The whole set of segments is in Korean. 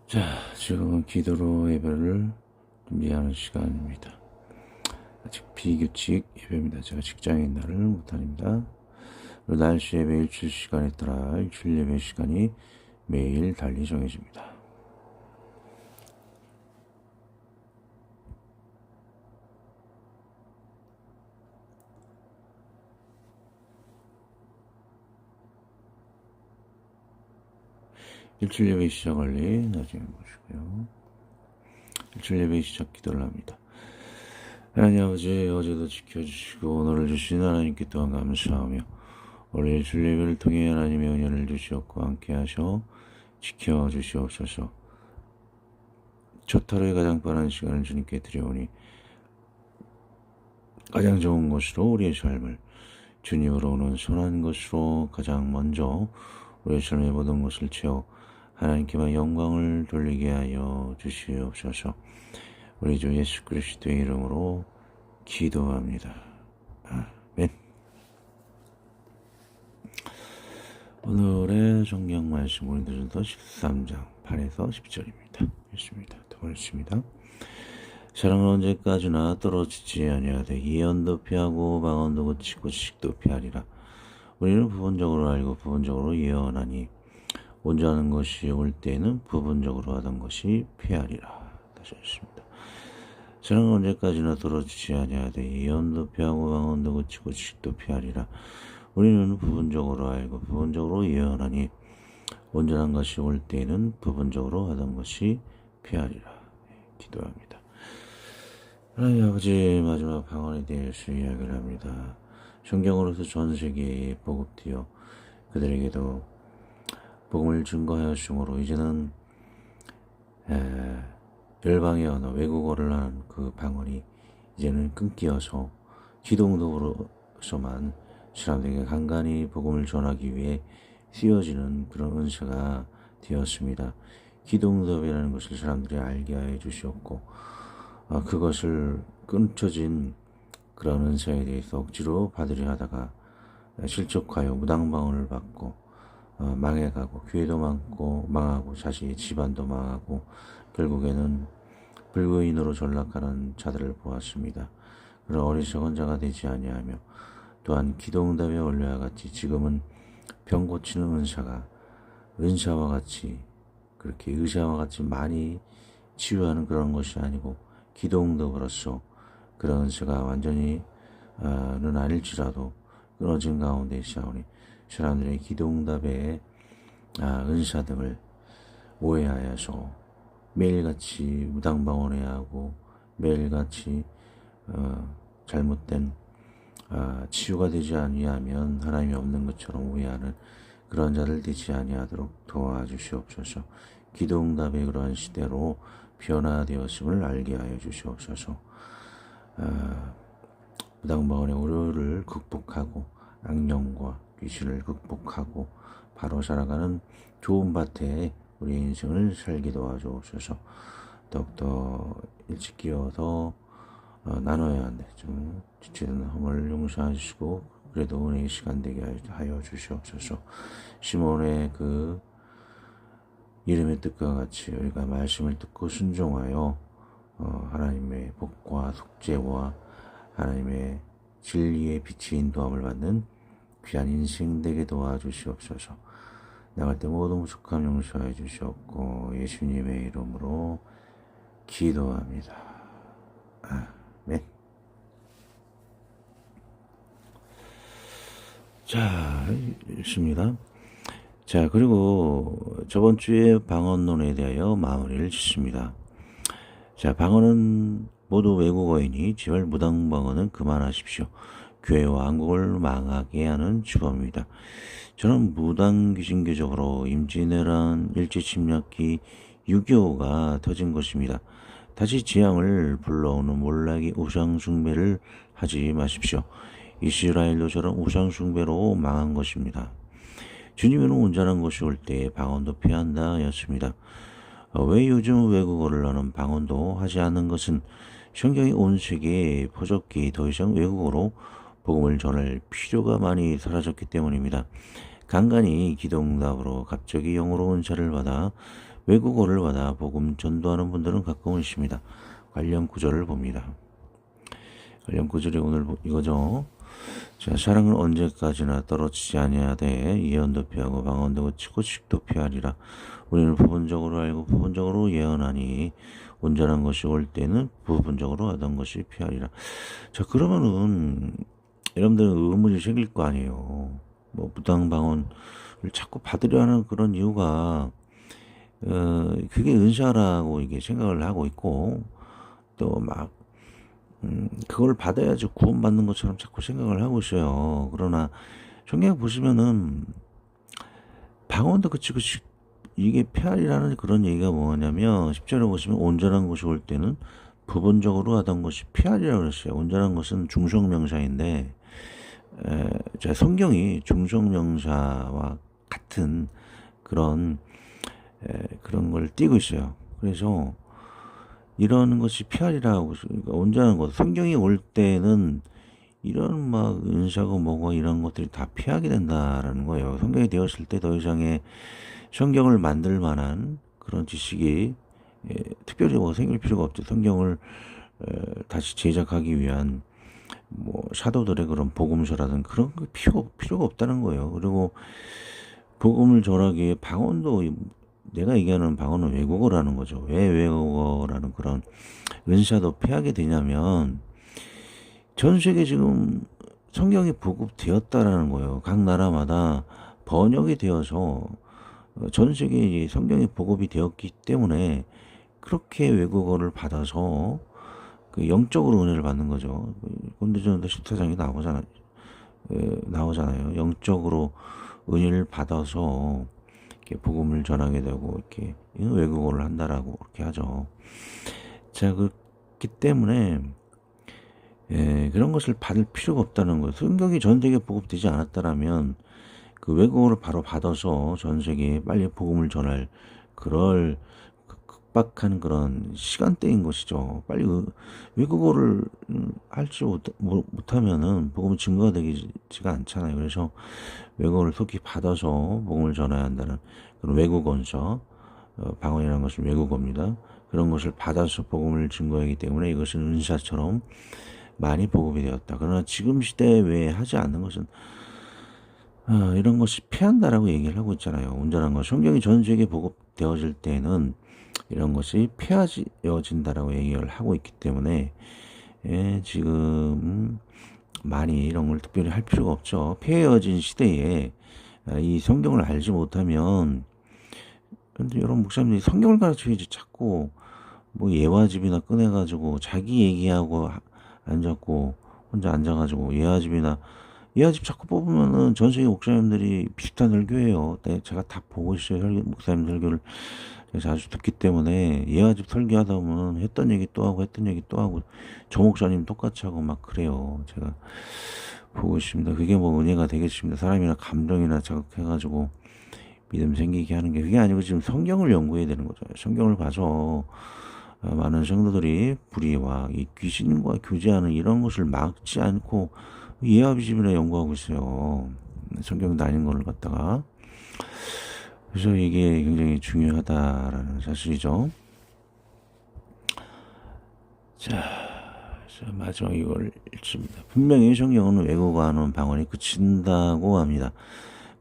자, 지금은 기도로 예배를 준비하는 시간입니다. 아직 비규칙 예배입니다. 제가 직장인 날을 못합니다. 날씨 예배 일출 시간에 따라 일출 예배 시간이 매일 달리 정해집니다. 일출 예배 시작 관리 나중에 보시고요. 일출 예배 시작 기도를 합니다. 하나님 아버지, 어제도 지켜주시고 오늘을 주신 하나님께 또한 감사하며 오늘 일출 예배를 통해 하나님의 은혜를 주시옵고 함께 하셔 지켜주시옵소서. 첫 하루의 가장 빠른 시간을 주님께 드려오니 가장 좋은 것으로 우리의 삶을 주님으로 오는 선한 것으로 가장 먼저 우리의 삶의 모든 것을 채워 하나님께만 영광을 돌리게 하여 주시옵소서. 우리 주 예수 그리스도의 이름으로 기도합니다. 아멘. 오늘의 성경 말씀 고린도전서 13장 8에서 10절입니다. 읽습니다. 더 읽습니다. 사랑은 언제까지나 떨어지지 아니하되 예언도 피하고 방언도 고치고 지식도 피하리라. 우리는 부분적으로 알고 부분적으로 예언하니 온전한 것이 올 때에는 부분적으로 하던 것이 피하리라. 다시 읽습니다. 사랑은 언제까지나 떨어지지 아니하되 예언도 피하고 방언도 고치고 지식도 피하리라. 우리는 부분적으로 알고 부분적으로 예언하니 온전한 것이 올 때에는 부분적으로 하던 것이 피하리라. 기도합니다. 하나님 아버지, 마지막 방언에 대해서 이야기를 합니다. 성경으로서 전 세계에 보급되어 그들에게도 복음을 증거하였으므로 이제는 열방의 언어, 외국어를 하는 그 방언이 이제는 끊기어서 기독으로서만 사람들에게 간간히 복음을 전하기 위해 쓰여지는 그런 은사가 되었습니다. 기독법이라는 것을 사람들이 알게 하여 주시옵고 그것을 끊쳐진 그런 은사에 대해서 억지로 받으려 하다가 실족하여 무당방언을 받고 망해가고 교회도 망하고 자신의 집안도 망하고 결국에는 불교인으로 전락하는 자들을 보았습니다. 그런 어리석은 자가 되지 아니하며 또한 기도응답의 원리와 같이 지금은 병 고치는 은사와 같이 그렇게 의사와 같이 많이 치유하는 그런 것이 아니고 기도응답으로서 그런 은사가 완전히 는 아닐지라도 끊어진 가운데 있사오니 사람들의 기도응답의 은사 등을 오해하여서 매일같이 무당방언해야 하고 매일같이 잘못된 치유가 되지 아니하면 하나님이 없는 것처럼 오해하는 그런 자들 되지 아니하도록 도와주시옵소서. 기도응답의 그러한 시대로 변화되었음을 알게 하여 주시옵소서. 무당방언의 오류를 극복하고 악령과 귀신을 극복하고 바로 살아가는 좋은 밭에 우리의 인생을 살게 도와주옵소서. 더욱더 일찍 끼어서 나눠야 하는데 좀 지체된 험을 용서하시고 그래도 은혜의 시간 되게 하여 주시옵소서. 시몬의 그 이름의 뜻과 같이 우리가 말씀을 듣고 순종하여 하나님의 복과 속죄와 하나님의 진리의 빛이 인도함을 받는 귀한 인생 되게 도와주시옵소서. 나갈 때 모든 부족함 용서해 주시옵고 예수님의 이름으로 기도합니다. 아멘. 자, 읽습니다. 자, 그리고 저번 주에 방언론에 대하여 마무리를 짓습니다. 자, 방언은 모두 외국어이니 제발 무당방언은 그만하십시오. 교회와 한국을 망하게 하는 주범입니다. 저는 무당귀신교적으로 임진왜란 일제침략기 6.25가 터진 것입니다. 다시 재앙을 불러오는 몰락의 우상숭배를 하지 마십시오. 이스라엘도 저런 우상숭배로 망한 것입니다. 주님은 온전한 것이 올 때 방언도 피한다 하였습니다. 왜 요즘 외국어를 하는 방언도 하지 않는 것은 성경이 온 세계에 퍼졌기에 더 이상 외국어로 복음을 전할 필요가 많이 사라졌기 때문입니다. 간간히 기도응답으로 갑자기 영으로 은사를 받아 외국어를 받아 복음 전도하는 분들은 가끔 있습니다. 관련 구절을 봅니다. 관련 구절이 오늘 이거죠. 자, 사랑은 언제까지나 떨어지지 아니하되 예언도 피하고 방언도 그치고 식도 피하리라. 우리는 부분적으로 알고 부분적으로 예언하니 온전한 것이 올 때는 부분적으로 하던 것이 피하리라. 자, 그러면은 여러분들은 의문이 생길 거 아니에요. 뭐 무당 방언을 자꾸 받으려 하는 그런 이유가 그게 은사라고 이게 생각을 하고 있고 또 막 그걸 받아야지 구원받는 것처럼 자꾸 생각을 하고 있어요. 그러나 성경 보시면은 방언도 그치고 이게 폐활이라는 그런 얘기가 뭐냐면 10절에 보시면 온전한 것이 올 때는 부분적으로 하던 것이 폐활이라고 그랬어요. 온전한 것은 중성명사인데 제 성경이 중성명사와 같은 그런 걸 띄고 있어요. 그래서 이런 것이 피할이라고, 그러니까 온전한 것. 성경이 올 때는 이런 막 은사고 뭐고 이런 것들이 다 피하게 된다라는 거예요. 성경이 되었을 때 더 이상의 성경을 만들 만한 그런 지식이 특별히 뭐 생길 필요가 없죠. 성경을 다시 제작하기 위한 뭐 사도들의 그런 복음서라든 그런 게 필요가 없다는 거예요. 그리고 복음을 전하기에 방언도 내가 얘기하는 방언은 외국어라는 거죠. 왜 외국어라는 그런 은사도 피하게 되냐면 전 세계 지금 성경이 보급되었다라는 거예요. 각 나라마다 번역이 되어서 전 세계에 성경이 보급이 되었기 때문에 그렇게 외국어를 받아서 그 영적으로 은혜를 받는 거죠. 고린도전서 14장에 나오잖아요. 영적으로 은혜를 받아서 이렇게 복음을 전하게 되고 이렇게 외국어를 한다라고 그렇게 하죠. 자, 그렇기 때문에 그런 것을 받을 필요가 없다는 거예요. 성경이 전 세계에 보급되지 않았다라면 그 외국어를 바로 받아서 전 세계에 빨리 복음을 전할 그럴 급박한 그런 시간대인 것이죠. 빨리 외국어를 할지 못하면은 복음이 증거가 되지가 않잖아요. 그래서 외국어를 속히 받아서 복음을 전해야 한다는 그런 외국어죠. 방언이라는 것은 외국어입니다. 그런 것을 받아서 복음을 증거하기 때문에 이것은 은사처럼 많이 보급이 되었다. 그러나 지금 시대에 왜 하지 않는 것은 이런 것이 피한다라고 얘기를 하고 있잖아요. 온전한 것. 성경이 전 세계에 보급되어질 때는 이런 것이 피하여진다라고 얘기를 하고 있기 때문에 지금 많이 이런 걸 특별히 할 필요가 없죠. 폐해진 시대에 이 성경을 알지 못하면 근데 여러분 목사님들이 성경을 가르쳐야지 자꾸 뭐 예화집이나 꺼내가지고 자기 얘기하고 앉았고 혼자 앉아가지고 예화집 자꾸 뽑으면은 전 세계 목사님들이 비슷한 설교예요. 제가 다 보고 있어요. 목사님 설교를 자주 듣기 때문에 예화집 설교하다 보면 했던 얘기 또 하고 저 목사님 똑같이 하고 막 그래요. 제가 보고 있습니다. 그게 뭐 은혜가 되겠습니다. 사람이나 감정이나 자극해가지고 믿음 생기게 하는 게 그게 아니고 지금 성경을 연구해야 되는 거죠. 성경을 봐서 많은 성도들이 불의와 이 귀신과 교제하는 이런 것을 막지 않고 예화집이나 연구하고 있어요. 성경도 아닌 걸 갖다가. 그래서 이게 굉장히 중요하다라는 사실이죠. 자, 마지막 이걸 읽습니다. 분명히 성경은 외국어하는 방언이 그친다고 합니다.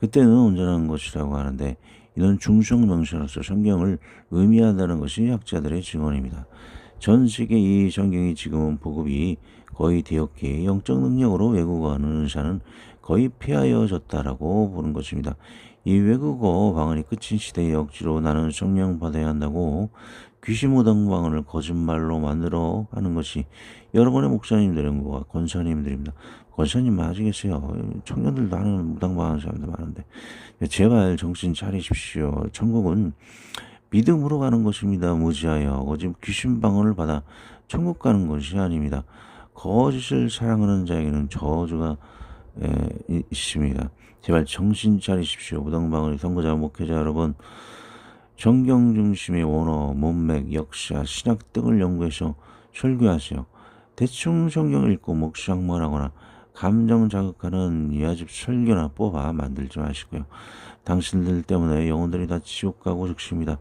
그때는 온전한 것이라고 하는데 이는 중성명사로서 성경을 의미한다는 것이 학자들의 증언입니다. 전 세계 이 성경이 지금은 보급이 거의 되었기에 영적 능력으로 외국어하는 은사는 거의 폐하여졌다라고 보는 것입니다. 이 외국어 방언이 끝인 시대에 억지로 나는 성령 받아야 한다고 귀신무당 방언을 거짓말로 만들어 하는 것이 여러분의 목사님들과 권사님들입니다. 권사님만 하시겠어요. 청년들도 하는 무당방언 사람들 많은데 제발 정신 차리십시오. 천국은 믿음으로 가는 것입니다. 무지하여 오직 귀신 방언을 받아 천국 가는 것이 아닙니다. 거짓을 사랑하는 자에게는 저주가 있습니다. 제발 정신 차리십시오. 무당방언의 선거자 목회자 여러분, 성경 중심의 원어, 문맥, 역사, 신학 등을 연구해서 설교하세요. 대충 성경을 읽고 묵상만 하거나 감정 자극하는 이하집 설교나 뽑아 만들지 마시고요. 당신들 때문에 영혼들이 다 지옥 가고 죽습니다.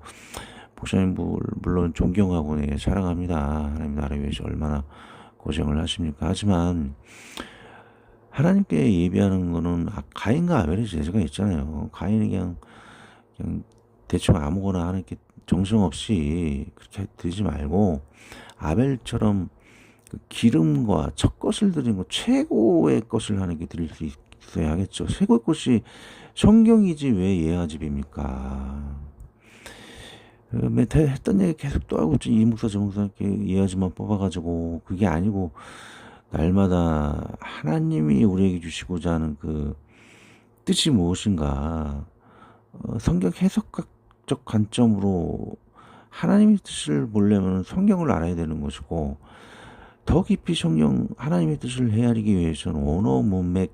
목사님 물론 존경하고 사랑합니다. 하나님 나라 위해서 얼마나 고생을 하십니까? 하지만 하나님께 예배하는 거는 가인과 아벨의 제재가 있잖아요. 가인이 그냥 대충 아무거나 하나님께 정성없이 그렇게 드리지 말고 아벨처럼 그 기름과 첫 것을 드리는 거 최고의 것을 하나님께 드릴 수 있어야 하겠죠. 최고의 것이 성경이지 왜 예하집입니까? 했던 얘기 계속 또 하고 이 목사 저 목사 이렇게 예하집만 뽑아가지고 그게 아니고 날마다 하나님이 우리에게 주시고자 하는 그 뜻이 무엇인가 성경 해석적 관점으로 하나님의 뜻을 보려면 성경을 알아야 되는 것이고 더 깊이 하나님의 뜻을 헤아리기 위해서는 언어, 문맥,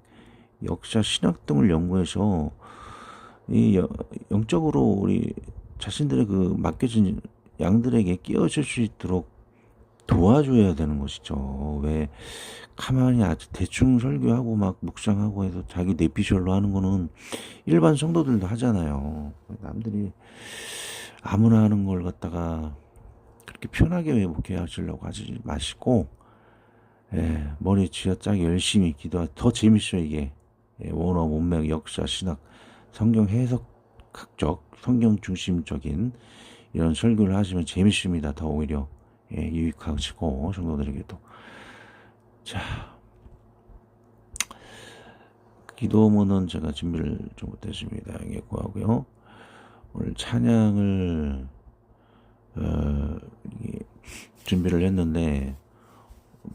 역사, 신학 등을 연구해서 이 영적으로 우리 자신들의 그 맡겨진 양들에게 끼워줄 수 있도록 도와줘야 되는 것이죠. 왜 가만히 아주 대충 설교하고 막 묵상하고 해서 자기 내피셜로 하는 거는 일반 성도들도 하잖아요. 남들이 아무나 하는 걸 갖다가 그렇게 편하게 왜 목회하시려고 하지 마시고 머리 쥐어짜게 열심히 기도하 더 재밌어요 이게. 원어, 문맥, 역사, 신학, 성경 해석학적, 성경 중심적인 이런 설교를 하시면 재밌습니다. 더 오히려 유익하시고 성도들에게도. 자, 기도문은 제가 준비를 좀 못했습니다. 이게 구하고요. 오늘 찬양을 준비를 했는데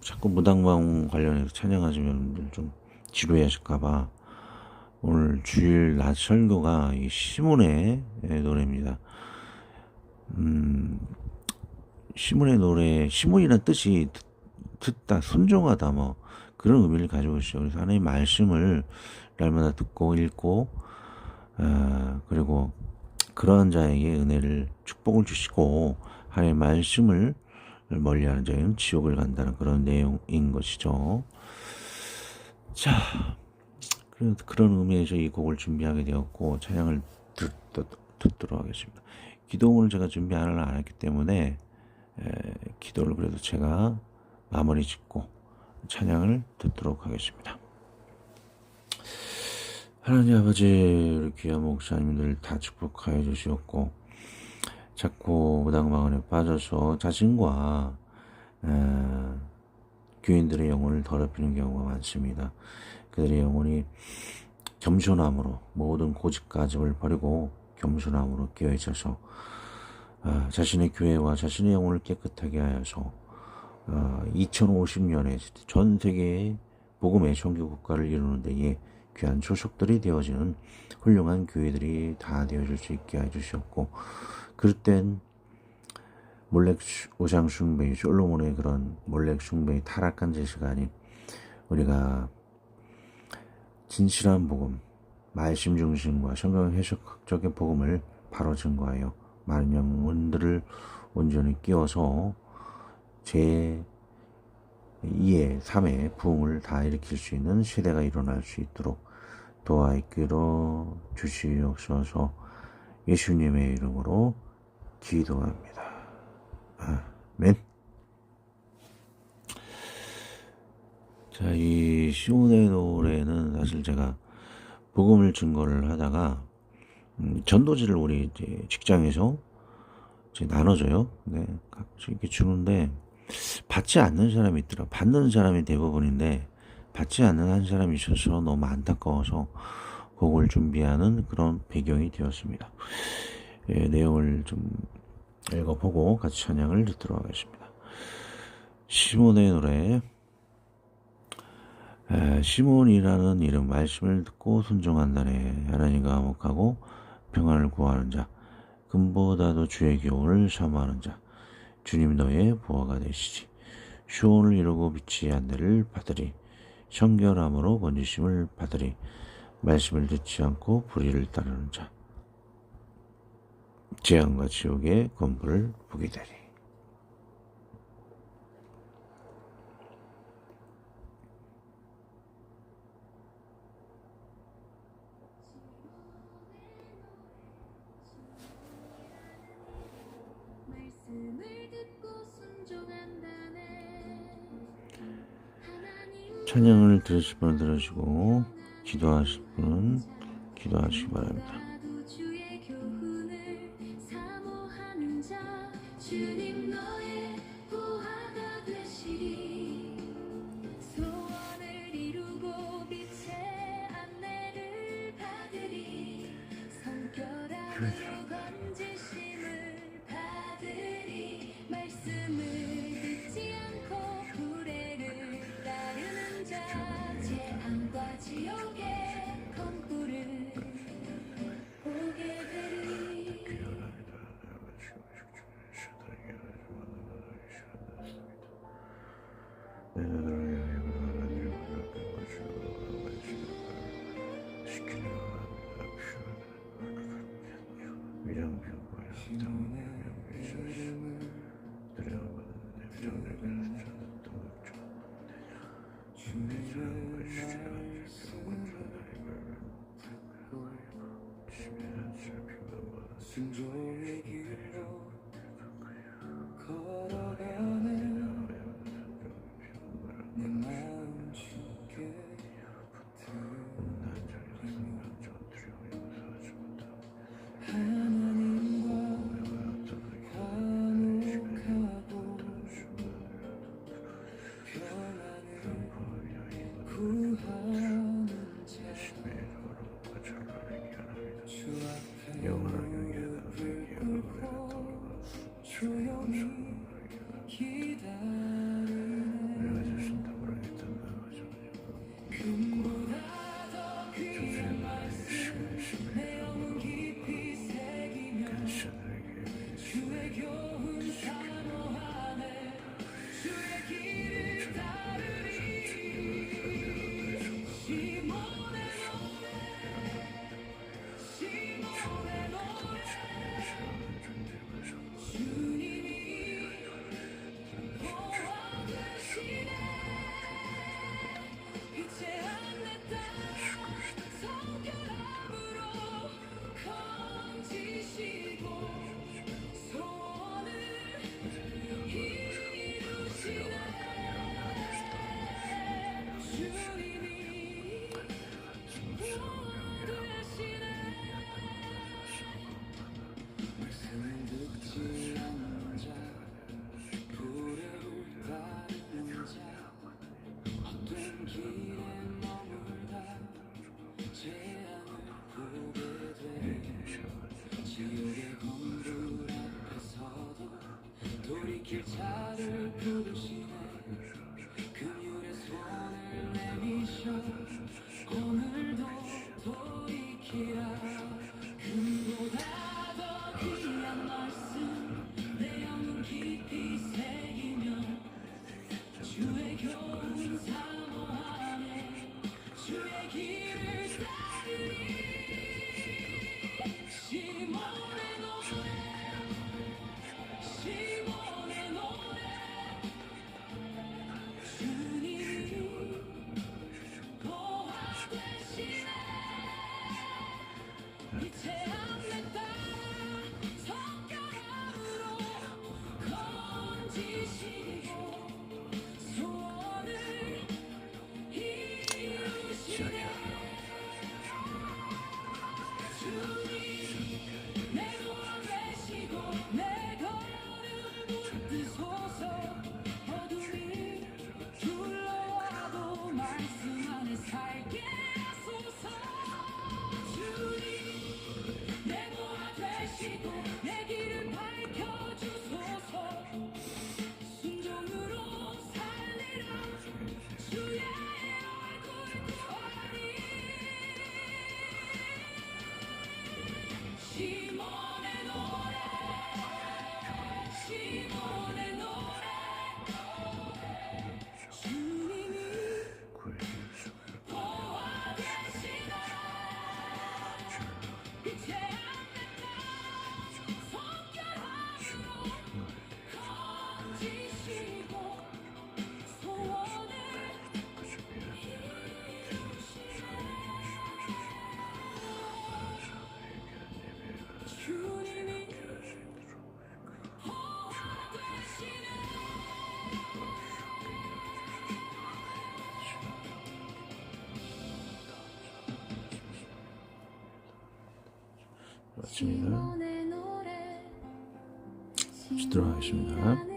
자꾸 무당방 관련해서 찬양하시면 좀 지루해하실까봐 오늘 주일 낮 설교가 이 시몬의 노래입니다. 시몬의 노래, 시몬이라는 뜻이 듣다, 순종하다 뭐 그런 의미를 가지고 있어요. 그래서 하나님의 말씀을 날마다 듣고 읽고 그리고 그러한 자에게 은혜를 축복을 주시고 하나님의 말씀을 멀리하는 자에는 지옥을 간다는 그런 내용인 것이죠. 자, 그런 의미에서 이 곡을 준비하게 되었고 찬양을 듣도록 하겠습니다. 기도문을 제가 준비 안 했기 때문에 기도를 그래도 제가 마무리 짓고 찬양을 듣도록 하겠습니다. 하나님 아버지, 우리 귀한 목사님들 다 축복하여 주시었고 자꾸 무당방언에 빠져서 자신과 교인들의 영혼을 더럽히는 경우가 많습니다. 그들의 영혼이 겸손함으로 모든 고집가짐을 버리고 겸손함으로 깨어있어서 자신의 교회와 자신의 영혼을 깨끗하게 하여서 2050년에 전 세계의 복음의 선교 국가를 이루는 데에 귀한 조속들이 되어지는 훌륭한 교회들이 다 되어질 수 있게 해주셨고 그럴 땐 몰렉 우상 숭배, 솔로몬의 그런 몰렉 숭배의 타락한 제시가 아닌 우리가 진실한 복음, 말씀 중심과 성경 해석적인 복음을 바로 증거하여 많은 영혼들을 온전히 끼워서 제2의 3의 부흥을 다 일으킬 수 있는 시대가 일어날 수 있도록 도와이끌어 주시옵소서. 예수님의 이름으로 기도합니다. 아멘. 자, 이 시온의 노래는 사실 제가 복음을 증거를 하다가 전도지를 우리 이제 직장에서 이제 나눠줘요. 네, 각자 이렇게 주는데 받지 않는 사람이 있더라. 받는 사람이 대부분인데 받지 않는 한 사람이 있어서 너무 안타까워서 곡을 준비하는 그런 배경이 되었습니다. 내용을 좀 읽어보고 같이 찬양을 듣도록 하겠습니다. 시몬의 노래. 시몬이라는 이름, 말씀을 듣고 순종한다네. 하나님과 화목하고 평안을 구하는 자, 금보다도 주의 교훈을 사모하는 자, 주님 너의 보호가 되시지. 수온을 이루고 빛이 안내를 받으리. 성결함으로 번지심을 받으리. 말씀을 듣지 않고 불의를 따르는 자, 재앙과 지옥의 권부를 보게 되리. 찬양을 들으실 분은 들으시고 기도하실 분은 기도하시기 바랍니다. 주님 너의 보화가 되시리 소원을 이루고 빛의 안내를 받으리 성결함으로 건지심을 받으리 말씀을 듣지 않고 구레를 따르는 자 재앙과 지옥의 검불을 보게 되리 순종의 길로 걸어가는 내 마음 주께 하나님과 화목하고 평안을 구하는 자 주 앞에 무릎을 꿇고 조용히 기다리네 금보다 더 귀한 말씀 내 영혼 깊이 새기며 주의 교훈 사모하네 주의 길을 따르리 시몬의 노래 주님이 보아 되시네 빛의 안내 따라 성결함으로 건지시고 소원을 이루시네 주님이 보아 되시네 말씀을 듣지 않는 자 구레를 따르는 자 어떤 길에 머물다 재앙을 보게 되리 지옥의 건물 앞에서도 돌이킬 자를 부르시네 긍휼의 손을 내미셔 오늘도 돌이키라 금보다 더 귀한 말씀 내 영혼 깊이 새기며 주의 교훈 사모하네 주의 길을 따르리 시몬의 노래 주님이 보아 되시네 빛의 안내 따라 성결함으로 맞습니다. 시몬의 노래 다시 들어가겠습니다.